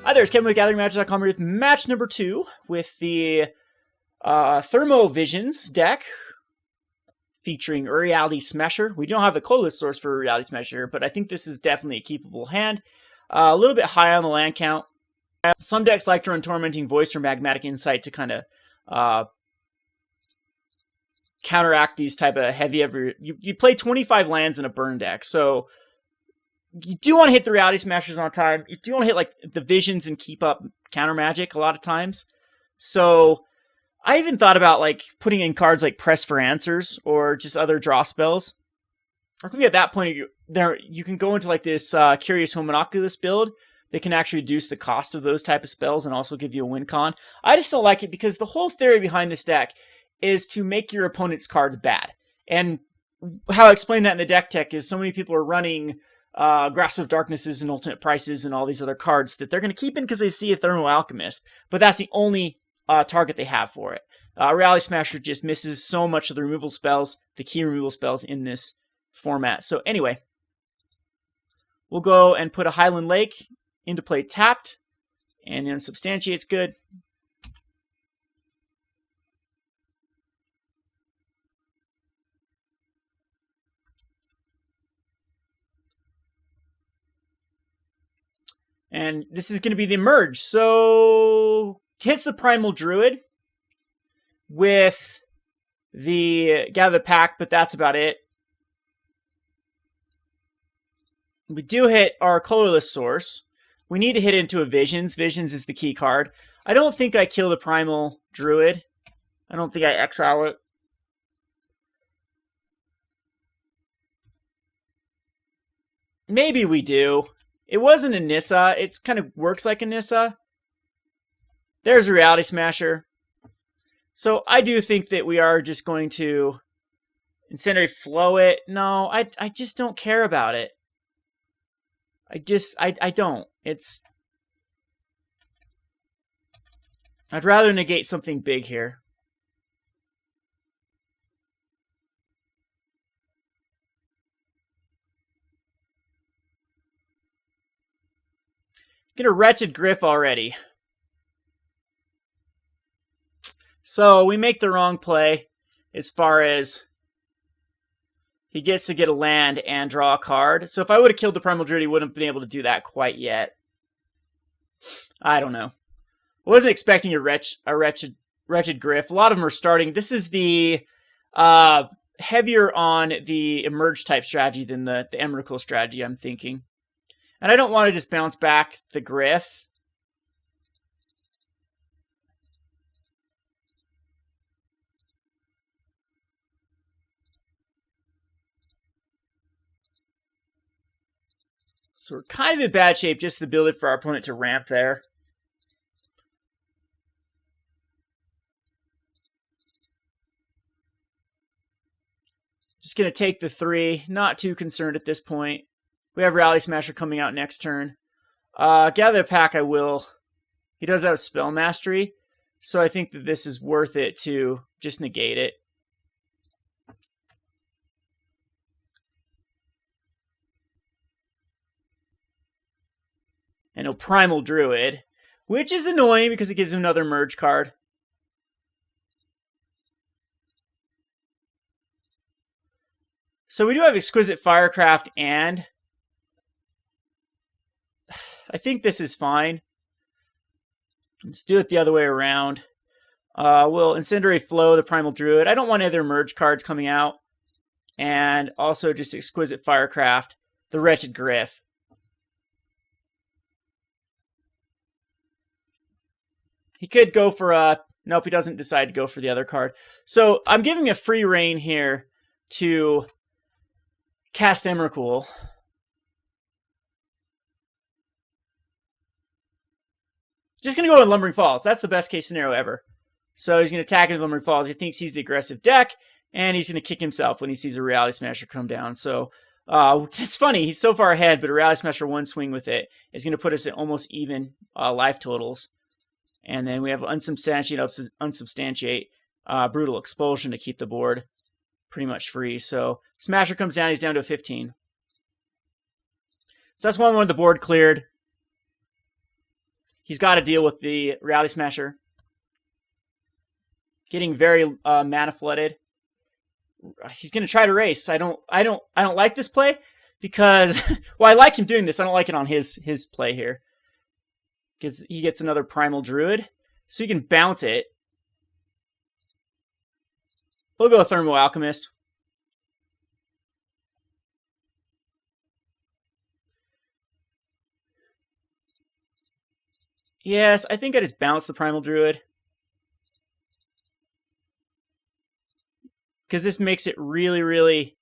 Hi there, it's Kevin with GatheringMagic.com here with match number 2 with the Thermo-Visions deck featuring Reality Smasher. We don't have the colorless source for Reality Smasher, but I think this is definitely a keepable hand. A little bit high on the land count. Some decks like to run Tormenting Voice or Magmatic Insight to kind of counteract these type of heavy you play 25 lands in a burn deck, so you do want to hit the Reality Smashers on time. You do want to hit like the Visions and keep up counter magic a lot of times. So I even thought about like putting in cards like Press for Answers or just other draw spells. I think at that point you can go into like this Curious Homunculus build that can actually reduce the cost of those type of spells and also give you a win con. I just don't like it because the whole theory behind this deck is to make your opponent's cards bad. And how I explain that in the deck tech is so many people are running Grasp of Darknesses and Ultimate Prices and all these other cards that they're going to keep in because they see a Thermo-Alchemist, but that's the only target they have for it. Reality Smasher just misses so much of the removal spells, the key removal spells in this format. So anyway, we'll go and put a Highland Lake into play tapped, and then Unsubstantiate's good. And this is going to be the merge. So hits the Primal Druid with the Gather the Pack, but that's about it. We do hit our colorless source. We need to hit into a Visions. Visions is the key card. I don't think I kill the Primal Druid. I don't think I exile it. Maybe we do. It wasn't a Nissa. It kind of works like a Nissa. There's a Reality Smasher. So I do think that we are just going to Incendiary Flow it. No, I just don't care about it. I don't. I'd rather negate something big here. Get a Wretched Griff already. So we make the wrong play as far as he gets to get a land and draw a card. So if I would have killed the Primal Druid, he wouldn't have been able to do that quite yet. I don't know. I wasn't expecting a Wretched Griff. A lot of them are starting. This is the heavier on the Emerge type strategy than the Emrakul strategy, I'm thinking. And I don't want to just bounce back the Griff. So we're kind of in bad shape, just the ability for our opponent to ramp there. Just going to take the 3. Not too concerned at this point. We have Reality Smasher coming out next turn. Gather the Pack, I will. He does have Spell Mastery, so I think that this is worth it to just negate it. And a Primal Druid, which is annoying because it gives him another merge card. So we do have Exquisite Firecraft and I think this is fine. Let's do it the other way around. We'll Incendiary Flow the Primal Druid. I don't want other merge cards coming out. And also just Exquisite Firecraft, the Wretched Griff. He could go for a... Nope, he doesn't decide to go for the other card. So I'm giving a free reign here to cast Emrakul. Just going to go in Lumbering Falls. That's the best case scenario ever. So he's going to attack into Lumbering Falls. He thinks he's the aggressive deck, and he's going to kick himself when he sees a Reality Smasher come down. So it's funny. He's so far ahead, but a Reality Smasher one swing with it is going to put us at almost even life totals. And then we have Unsubstantiate, Brutal Expulsion to keep the board pretty much free. So Smasher comes down. He's down to a 15. So that's one the board cleared. He's got to deal with the Reality Smasher. Getting very mana flooded. He's going to try to race. I don't like this play because, well, I like him doing this. I don't like it on his play here because he gets another Primal Druid, so he can bounce it. We'll go Thermo-Alchemist. Yes, I think I just bounced the Primal Druid. Because this makes it really, really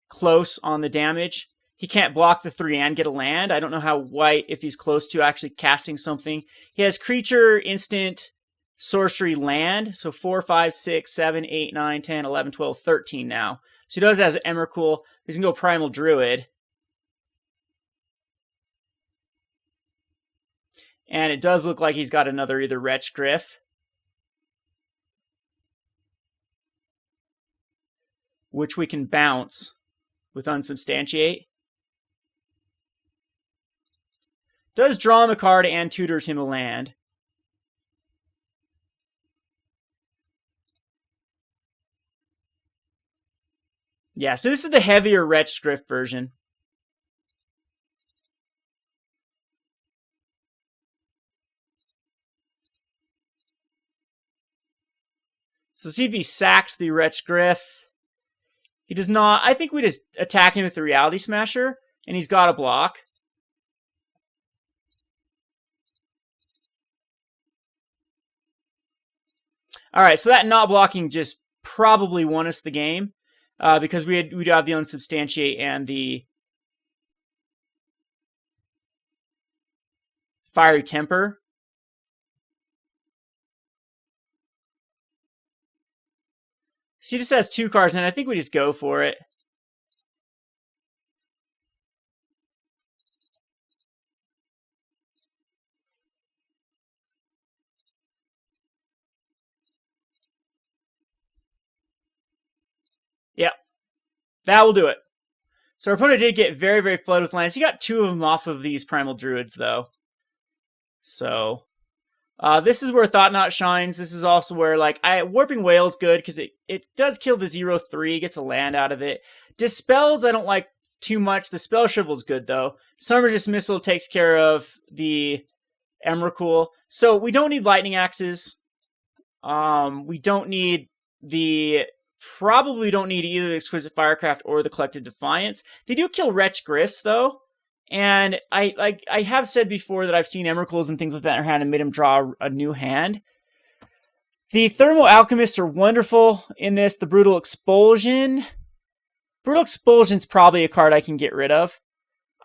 close on the damage. He can't block the 3 and get a land. I don't know how white, if he's close to actually casting something. He has creature, instant, sorcery, land. So 4, 5, 6, 7, 8, 9, 10, 11, 12, 13 now. So he does have Emrakul. He's going to go Primal Druid. And it does look like he's got another either Wretch Griff, which we can bounce with Unsubstantiate. Does draw him a card and tutors him a land. Yeah, so this is the heavier Wretch Griff version. So see if he sacks the Wretch Griff. He does not. I think we just attack him with the Reality Smasher, and he's got a block. All right, so that not blocking just probably won us the game because we'd have the Unsubstantiate and the Fiery Temper. So he just has 2 cards, and I think we just go for it. Yep. That will do it. So our opponent did get very, very flooded with lands. He got 2 of them off of these Primal Druids, though. So this is where Thought-Knot shines. This is also where, like, Warping Wail is good because it does kill the 0/3, gets a land out of it. Dispels I don't like too much. The Spell Shrivel is good, though. Summer Dismissal takes care of the Emrakul. So we don't need Lightning Axes. We don't need probably don't need either the Exquisite Firecraft or the Collective Defiance. They do kill Wretch Griffs, though. And I have said before that I've seen Emrakuls and things like that in her hand and made him draw a new hand. The Thermo-Alchemists are wonderful in this. The Brutal Expulsion. Brutal Expulsion's probably a card I can get rid of.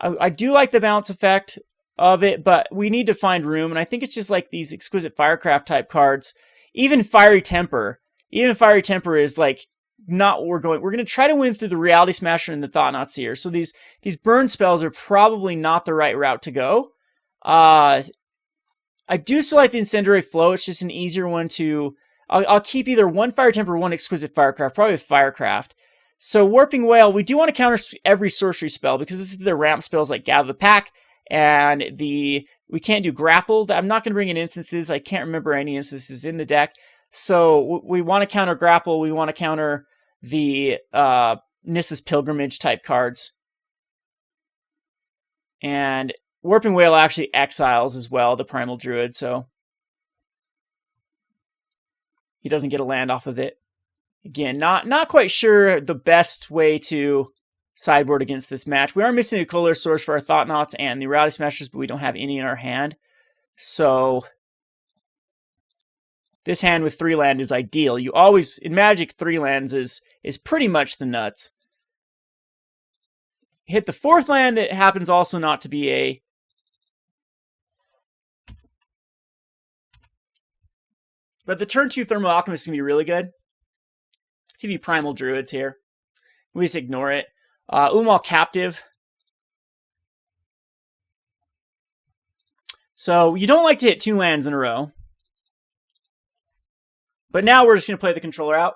I do like the bounce effect of it, but we need to find room. And I think it's just like these Exquisite Firecraft type cards. Even Fiery Temper. Even Fiery Temper is like not what we're going. We're going to try to win through the Reality Smasher and the Thought-Knot Seer. So these burn spells are probably not the right route to go. I do still like the Incendiary Flow. It's just an easier one to... I'll keep either 1 Fiery Temper or 1 Exquisite Firecraft. Probably Firecraft. So Warping Wail, we do want to counter every sorcery spell because this is the ramp spells like Gather the Pack and we can't do Grapple. I'm not going to bring in instances. I can't remember any instances in the deck. So we want to counter Grapple. We want to counter the Nissa's Pilgrimage type cards. And Warping Wail actually exiles as well, the Primal Druid, so he doesn't get a land off of it. Again, not quite sure the best way to sideboard against this match. We are missing a color source for our Thought-Knots and the Reality Smashers, but we don't have any in our hand. So this hand with 3 land is ideal. You always, in Magic, 3 lands is pretty much the nuts. Hit the 4th land that happens also not to be a... But the turn 2 Thermo-Alchemist is going to be really good. TV Primal Druids here. We just ignore it. Umal Captive. So you don't like to hit 2 lands in a row. But now we're just going to play the controller out.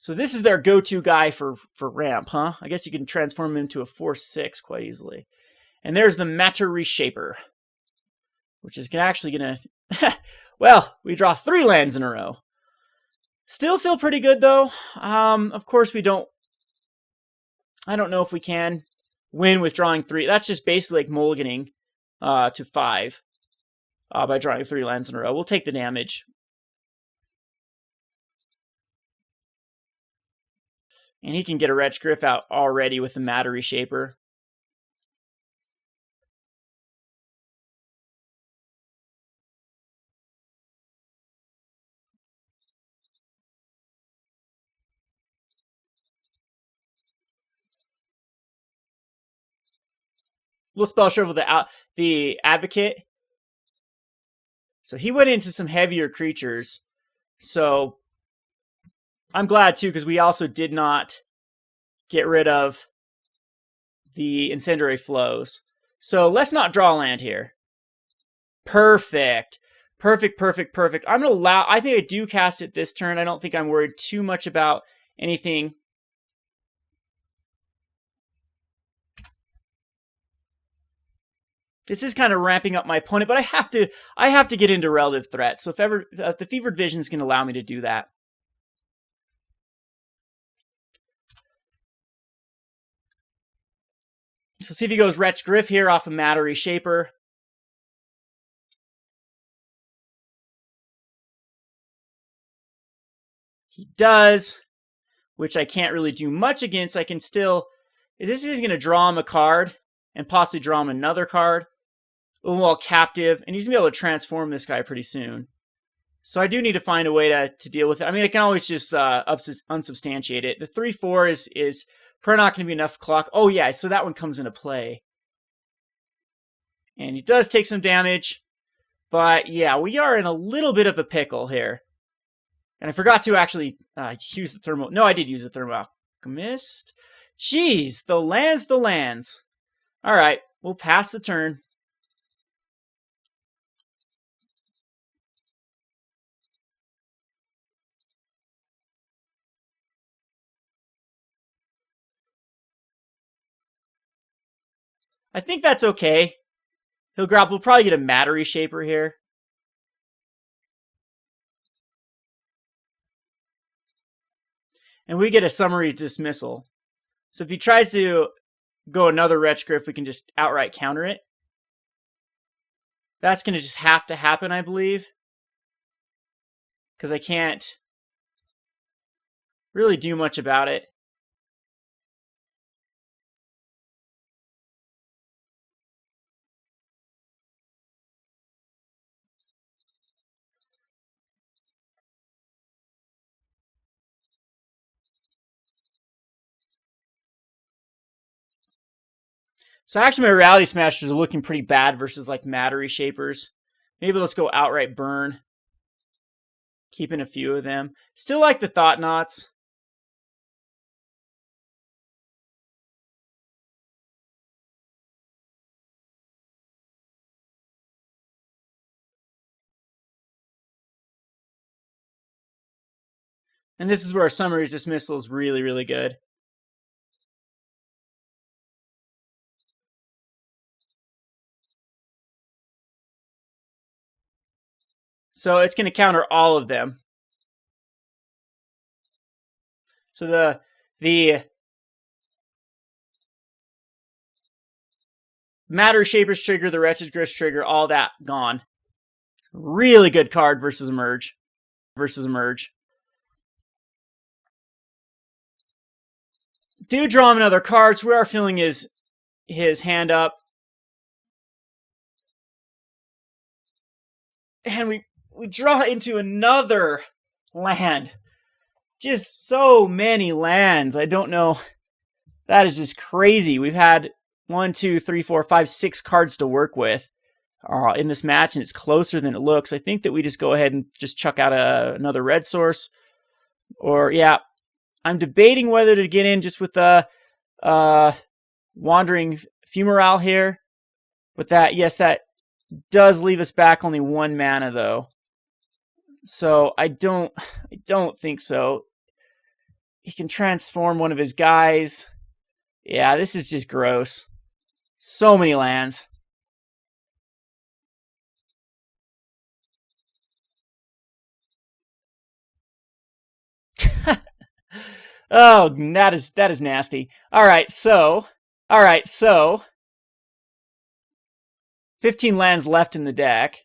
So this is their go-to guy for ramp, huh? I guess you can transform him into a 4/6 quite easily. And there's the Matter Reshaper, which is actually going to... well, we draw 3 lands in a row. Still feel pretty good, though. Of course, we don't... I don't know if we can win with drawing 3. That's just basically like mulliganing to 5 by drawing 3 lands in a row. We'll take the damage. And he can get a Wretch Griff out already with the Matter Reshaper. We'll Spell Shrivel the Advocate. So he went into some heavier creatures. So I'm glad too, because we also did not get rid of the Incendiary Flows. So let's not draw land here. Perfect. Perfect, perfect, perfect. I'm going to allow... I think I do cast it this turn. I don't think I'm worried too much about anything. This is kind of ramping up my opponent, but I have to get into relative threat. So if ever the Fevered Visions can allow me to do that. So see if he goes Wretch Griff here off of Matter Reshaper. He does, which I can't really do much against. I can still... This is going to draw him a card and possibly draw him another card. Well, Captive, and he's going to be able to transform this guy pretty soon. So I do need to find a way to deal with it. I mean, I can always just unsubstantiate it. The 3/4 is probably not going to be enough clock. Oh, yeah, so that one comes into play. And he does take some damage. But, yeah, we are in a little bit of a pickle here. And I forgot to actually use the Thermo... No, I did use the Thermo-Alchemist. Jeez, the lands. All right, we'll pass the turn. I think that's okay. We'll probably get a Matter Reshaper here. And we get a Summary Dismissal. So if he tries to go another Wretch Griff, we can just outright counter it. That's going to just have to happen, I believe. Because I can't really do much about it. So actually my Reality Smashers are looking pretty bad versus like Matter Reshapers. Maybe let's go outright burn. Keeping a few of them. Still like the Thought-Knots. And this is where our Summary Dismissal is really, really good. So it's going to counter all of them. So the Matter Shapers trigger, the Wretched Griff trigger, all that gone. Really good card versus Emerge. Do draw him another card, so we are filling his hand up. And we draw into another land. Just so many lands. I don't know. That is just crazy. We've had 1, 2, 3, 4, 5, 6 cards to work with in this match, and it's closer than it looks. I think that we just go ahead and just chuck out another red source. Or, yeah, I'm debating whether to get in just with the Wandering Fumarole here. With that, yes, that does leave us back only 1 mana, though. So I don't think so. He can transform one of his guys. Yeah, this is just gross. So many lands. Oh, that is nasty. All right, so 15 lands left in the deck.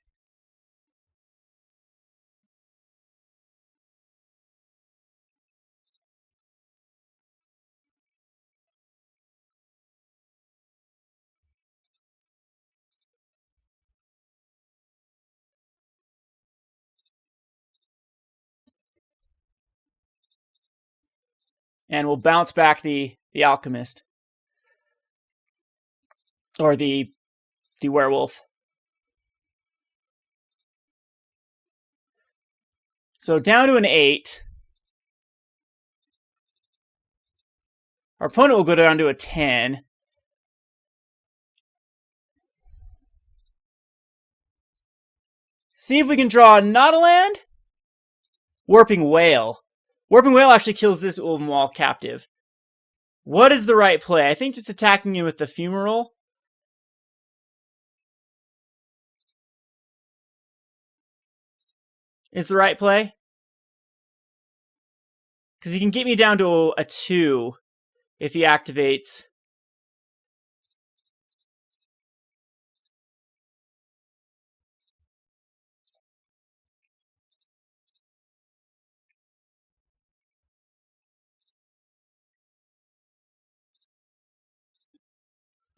And we'll bounce back the Alchemist. Or the Werewolf. So down to an 8. Our opponent will go down to a 10. See if we can draw not a land. Warping Wail. Warping Wail actually kills this Ulvenwall captive. What is the right play? I think just attacking you with the Fumarole. Is the right play. Because he can get me down to a 2 if he activates.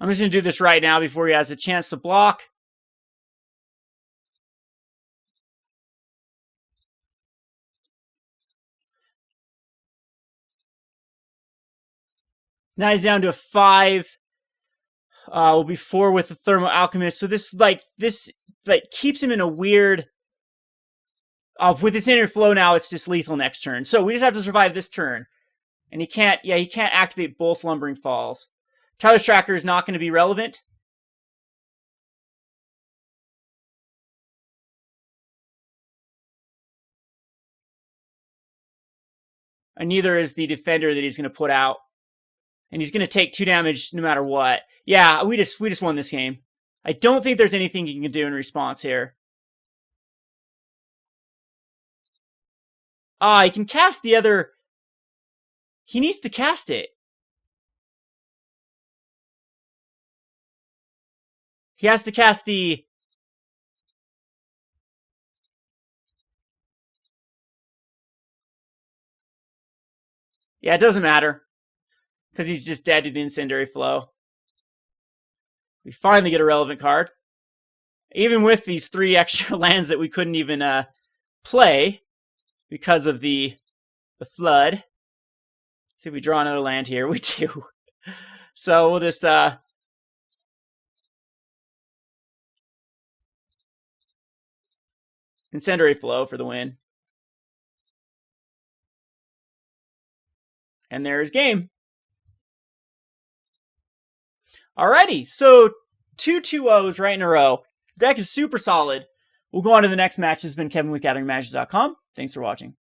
I'm just going to do this right now before he has a chance to block. Now he's down to a 5. Will be 4 with the Thermo-Alchemist. So this keeps him in a weird. With this Incendiary Flow now, it's just lethal next turn. So we just have to survive this turn, and he can't activate both Lumbering Falls. Tyler's Tracker is not going to be relevant. And neither is the Defender that he's going to put out. And he's going to take 2 damage no matter what. Yeah, we just won this game. I don't think there's anything he can do in response here. He can cast the other. He needs to cast it. He has to cast the. Yeah, it doesn't matter. Because he's just dead to the Incendiary Flow. We finally get a relevant card. Even with these 3 extra lands that we couldn't even play because of the flood. Let's see if we draw another land here. We do. So we'll just Incendiary Flow for the win. And there's game. Alrighty, so 2 2-0s right in a row. The deck is super solid. We'll go on to the next match. This has been Kevin with GatheringMagic.com. Thanks for watching.